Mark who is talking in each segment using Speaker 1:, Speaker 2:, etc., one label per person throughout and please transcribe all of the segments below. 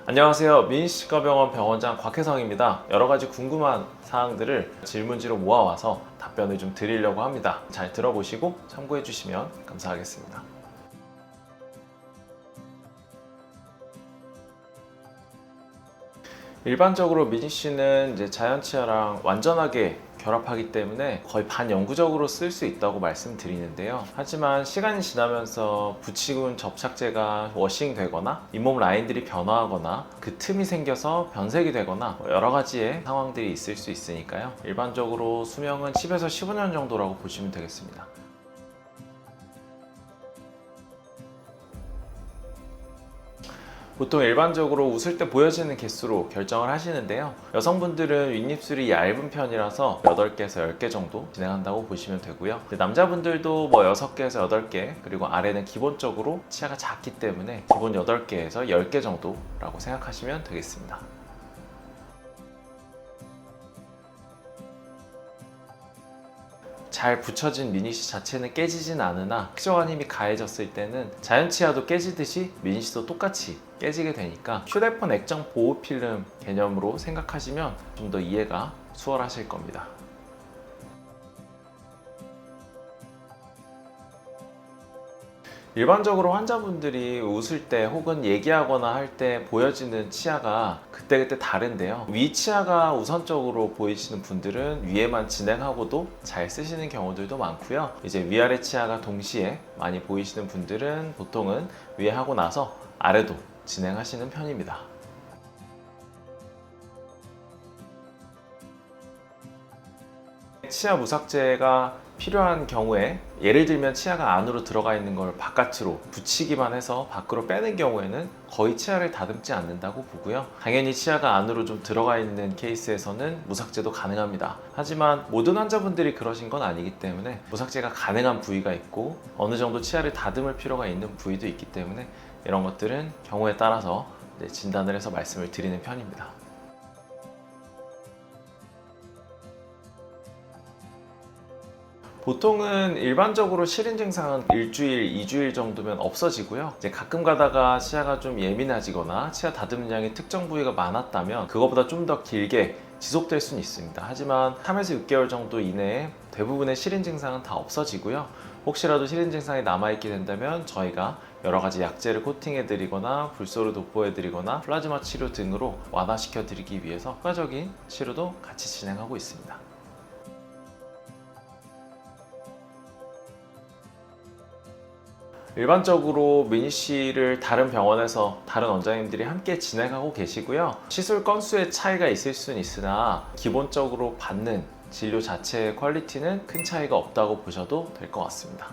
Speaker 1: 안녕하세요. 민희치과병원 병원장 곽혜성입니다. 여러가지 궁금한 사항들을 질문지로 모아와서 답변을 좀 드리려고 합니다. 잘 들어보시고 참고해 주시면 감사하겠습니다. 일반적으로 민희치는 이제 자연치아랑 완전하게 결합하기 때문에 거의 반영구적으로 쓸 수 있다고 말씀드리는데요. 하지만 시간이 지나면서 붙이고 접착제가 워싱되거나 잇몸 라인들이 변화하거나 그 틈이 생겨서 변색이 되거나 여러 가지의 상황들이 있을 수 있으니까요. 일반적으로 수명은 10에서 15년 정도라고 보시면 되겠습니다. 보통 일반적으로 웃을 때 보여지는 개수로 결정을 하시는데요. 여성분들은 윗입술이 얇은 편이라서 8개에서 10개 정도 진행한다고 보시면 되고요. 남자분들도 뭐 6개에서 8개, 그리고 아래는 기본적으로 치아가 작기 때문에 기본 8개에서 10개 정도라고 생각하시면 되겠습니다. 잘 붙여진 미니시 자체는 깨지진 않으나 특정한 힘이 가해졌을 때는 자연치아도 깨지듯이 미니시도 똑같이 깨지게 되니까 휴대폰 액정 보호 필름 개념으로 생각하시면 좀 더 이해가 수월하실 겁니다. 일반적으로 환자분들이 웃을 때 혹은 얘기하거나 할 때 보여지는 치아가 그때그때 다른데요. 위 치아가 우선적으로 보이시는 분들은 위에만 진행하고도 잘 쓰시는 경우들도 많고요. 이제 위아래 치아가 동시에 많이 보이시는 분들은 보통은 위에 하고 나서 아래도 진행하시는 편입니다. 치아 무삭제가 필요한 경우에, 예를 들면 치아가 안으로 들어가 있는 걸 바깥으로 붙이기만 해서 밖으로 빼는 경우에는 거의 치아를 다듬지 않는다고 보고요. 당연히 치아가 안으로 좀 들어가 있는 케이스에서는 무삭제도 가능합니다. 하지만 모든 환자분들이 그러신 건 아니기 때문에 무삭제가 가능한 부위가 있고 어느 정도 치아를 다듬을 필요가 있는 부위도 있기 때문에 이런 것들은 경우에 따라서 진단을 해서 말씀을 드리는 편입니다. 보통은 일반적으로 실인 증상은 일주일, 2주일 정도면 없어지고요. 이제 가끔 가다가 치아가 좀 예민해지거나 치아 다듬는 양이 특정 부위가 많았다면 그거보다 좀 더 길게 지속될 수는 있습니다. 하지만 3에서 6개월 정도 이내에 대부분의 실인 증상은 다 없어지고요. 혹시라도 실인 증상이 남아있게 된다면 저희가 여러 가지 약제를 코팅해 드리거나 불소를 도포해 드리거나 플라즈마 치료 등으로 완화시켜 드리기 위해서 추가적인 치료도 같이 진행하고 있습니다. 일반적으로 미니씨를 다른 병원에서 다른 원장님들이 함께 진행하고 계시고요. 시술 건수의 차이가 있을 수는 있으나 기본적으로 받는 진료 자체의 퀄리티는 큰 차이가 없다고 보셔도 될 것 같습니다.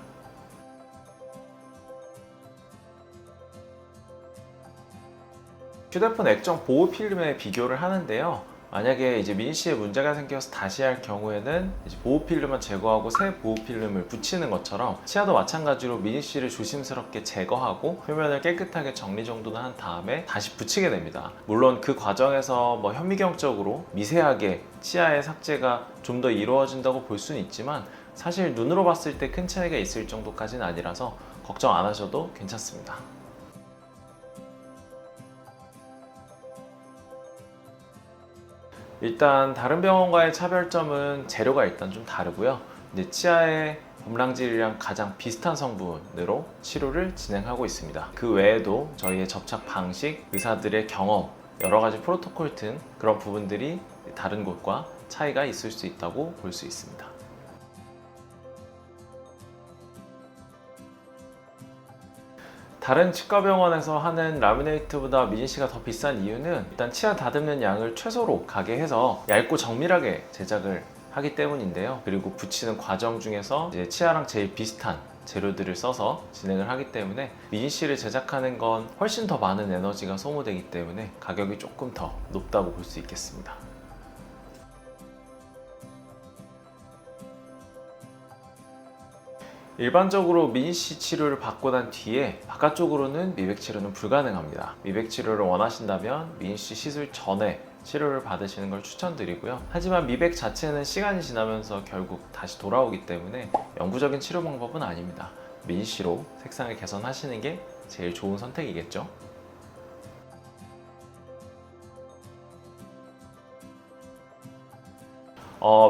Speaker 1: 휴대폰 액정 보호 필름에 비교를 하는데요. 만약에 이제 미니시에 문제가 생겨서 다시 할 경우에는 이제 보호 필름만 제거하고 새 보호 필름을 붙이는 것처럼 치아도 마찬가지로 미니시를 조심스럽게 제거하고 표면을 깨끗하게 정리 정도는 한 다음에 다시 붙이게 됩니다. 물론 그 과정에서 뭐 현미경적으로 미세하게 치아의 삭제가 좀 더 이루어진다고 볼 수는 있지만 사실 눈으로 봤을 때 큰 차이가 있을 정도까지는 아니라서 걱정 안 하셔도 괜찮습니다. 일단 다른 병원과의 차별점은 재료가 일단 좀 다르고요. 이제 치아의 범랑질이랑 가장 비슷한 성분으로 치료를 진행하고 있습니다. 그 외에도 저희의 접착 방식, 의사들의 경험, 여러 가지 프로토콜 등 그런 부분들이 다른 곳과 차이가 있을 수 있다고 볼 수 있습니다. 다른 치과병원에서 하는 라미네이트보다 미니시가 더 비싼 이유는 일단 치아 다듬는 양을 최소로 가게 해서 얇고 정밀하게 제작을 하기 때문인데요. 그리고 붙이는 과정 중에서 이제 치아랑 제일 비슷한 재료들을 써서 진행을 하기 때문에 미니시를 제작하는 건 훨씬 더 많은 에너지가 소모되기 때문에 가격이 조금 더 높다고 볼 수 있겠습니다. 일반적으로 미니시 치료를 받고 난 뒤에 바깥쪽으로는 미백 치료는 불가능합니다. 미백 치료를 원하신다면 미니시 시술 전에 치료를 받으시는 걸 추천드리고요. 하지만 미백 자체는 시간이 지나면서 결국 다시 돌아오기 때문에 영구적인 치료 방법은 아닙니다. 미니시로 색상을 개선하시는 게 제일 좋은 선택이겠죠.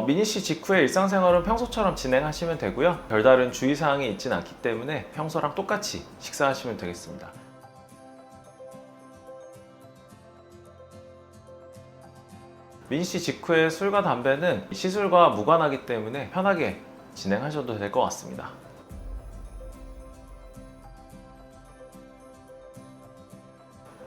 Speaker 1: 미니씨 직후에 일상생활은 평소처럼 진행하시면 되고요. 별다른 주의사항이 있진 않기 때문에 평소랑 똑같이 식사하시면 되겠습니다. 미니씨 직후에 술과 담배는 시술과 무관하기 때문에 편하게 진행하셔도 될 것 같습니다.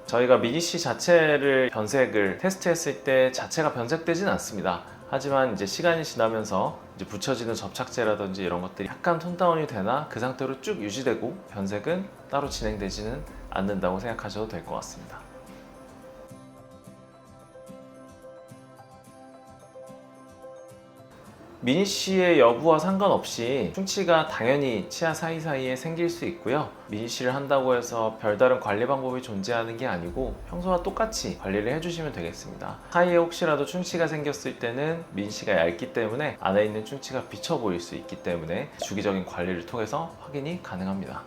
Speaker 1: 저희가 미니씨 자체를 변색을 테스트했을 때 자체가 변색되진 않습니다. 하지만 이제 시간이 지나면서 이제 붙여지는 접착제라든지 이런 것들이 약간 톤다운이 되나 그 상태로 쭉 유지되고 변색은 따로 진행되지는 않는다고 생각하셔도 될 것 같습니다. 미니씨의 여부와 상관없이 충치가 당연히 치아 사이사이에 생길 수 있고요. 미니씨를 한다고 해서 별다른 관리 방법이 존재하는 게 아니고 평소와 똑같이 관리를 해주시면 되겠습니다. 사이에 혹시라도 충치가 생겼을 때는 미니씨가 얇기 때문에 안에 있는 충치가 비쳐 보일 수 있기 때문에 주기적인 관리를 통해서 확인이 가능합니다.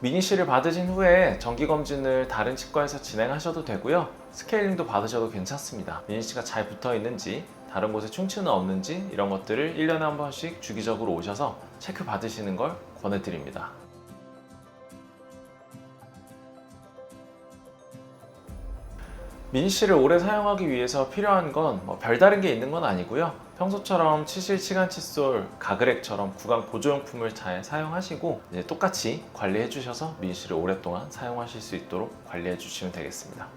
Speaker 1: 미니씨를 받으신 후에 정기검진을 다른 치과에서 진행하셔도 되고요. 스케일링도 받으셔도 괜찮습니다. 미니씨가 잘 붙어 있는지, 다른 곳에 충치는 없는지 이런 것들을 1년에 한 번씩 주기적으로 오셔서 체크 받으시는 걸 권해드립니다. 미니씨를 오래 사용하기 위해서 필요한 건 별다른 게 있는 건 아니고요. 평소처럼 치실, 치간, 칫솔, 가그렉처럼 구강 보조용품을 잘 사용하시고 이제 똑같이 관리해 주셔서 미니씨를 오랫동안 사용하실 수 있도록 관리해 주시면 되겠습니다.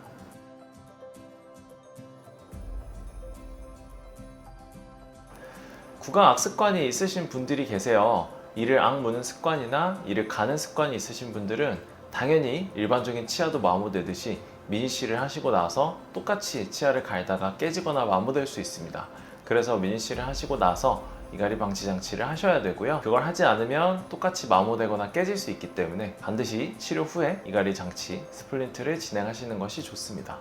Speaker 1: 구강 악습관이 있으신 분들이 계세요. 이를 악무는 습관이나 이를 가는 습관이 있으신 분들은 당연히 일반적인 치아도 마모되듯이 미니씨를 하시고 나서 똑같이 치아를 갈다가 깨지거나 마모될 수 있습니다. 그래서 미니씨를 하시고 나서 이갈이 방지 장치를 하셔야 되고요. 그걸 하지 않으면 똑같이 마모되거나 깨질 수 있기 때문에 반드시 치료 후에 이갈이 장치, 스플린트를 진행하시는 것이 좋습니다.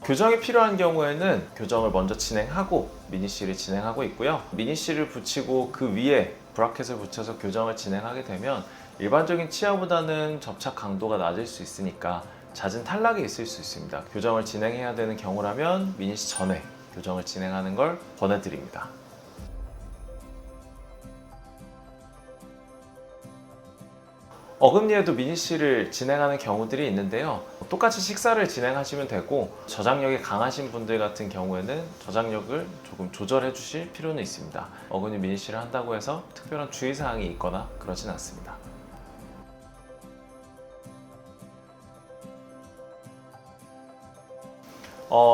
Speaker 1: 교정이 필요한 경우에는 교정을 먼저 진행하고 미니씨를 진행하고 있고요. 미니씨를 붙이고 그 위에 브라켓을 붙여서 교정을 진행하게 되면 일반적인 치아보다는 접착 강도가 낮을 수 있으니까 잦은 탈락이 있을 수 있습니다. 교정을 진행해야 되는 경우라면 미니씨 전에 교정을 진행하는 걸 권해드립니다. 어금니에도 미니씨를 진행하는 경우들이 있는데요. 똑같이 식사를 진행하시면 되고 저장력이 강하신 분들 같은 경우에는 저장력을 조금 조절해 주실 필요는 있습니다. 어금니 미니씨를 한다고 해서 특별한 주의사항이 있거나 그러진 않습니다.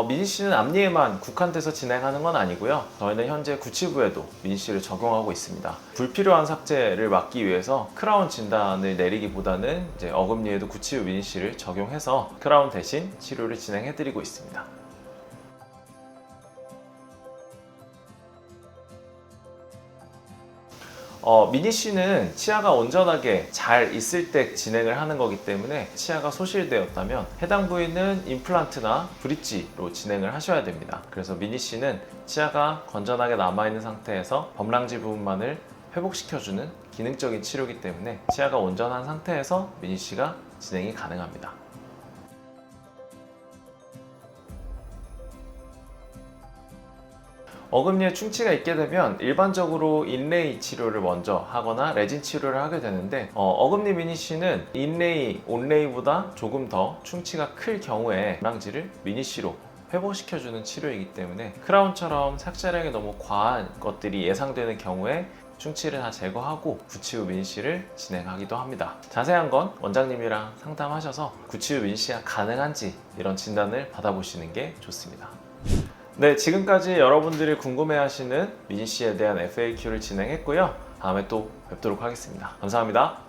Speaker 1: 미니씨는 앞니에만 국한돼서 진행하는 건 아니고요. 저희는 현재 구치부에도 미니씨를 적용하고 있습니다. 불필요한 삭제를 막기 위해서 크라운 진단을 내리기보다는 이제 어금니에도 구치부 미니씨를 적용해서 크라운 대신 치료를 진행해드리고 있습니다. 미니씨는 치아가 온전하게 잘 있을 때 진행을 하는 거기 때문에 치아가 소실되었다면 해당 부위는 임플란트나 브릿지로 진행을 하셔야 됩니다. 그래서 미니씨는 치아가 건전하게 남아있는 상태에서 범랑지 부분만을 회복시켜주는 기능적인 치료이기 때문에 치아가 온전한 상태에서 미니씨가 진행이 가능합니다. 어금니에 충치가 있게 되면 일반적으로 인레이 치료를 먼저 하거나 레진 치료를 하게 되는데 어금니 미니씨는 인레이, 온레이보다 조금 더 충치가 클 경우에 범랑지를 미니씨로 회복시켜주는 치료이기 때문에 크라운처럼 삭제량이 너무 과한 것들이 예상되는 경우에 충치를 다 제거하고 구치후 미니씨를 진행하기도 합니다. 자세한 건 원장님이랑 상담하셔서 구치후 미니씨가 가능한지 이런 진단을 받아보시는 게 좋습니다. 네, 지금까지 여러분들이 궁금해하시는 미니씨에 대한 FAQ를 진행했고요. 다음에 또 뵙도록 하겠습니다. 감사합니다.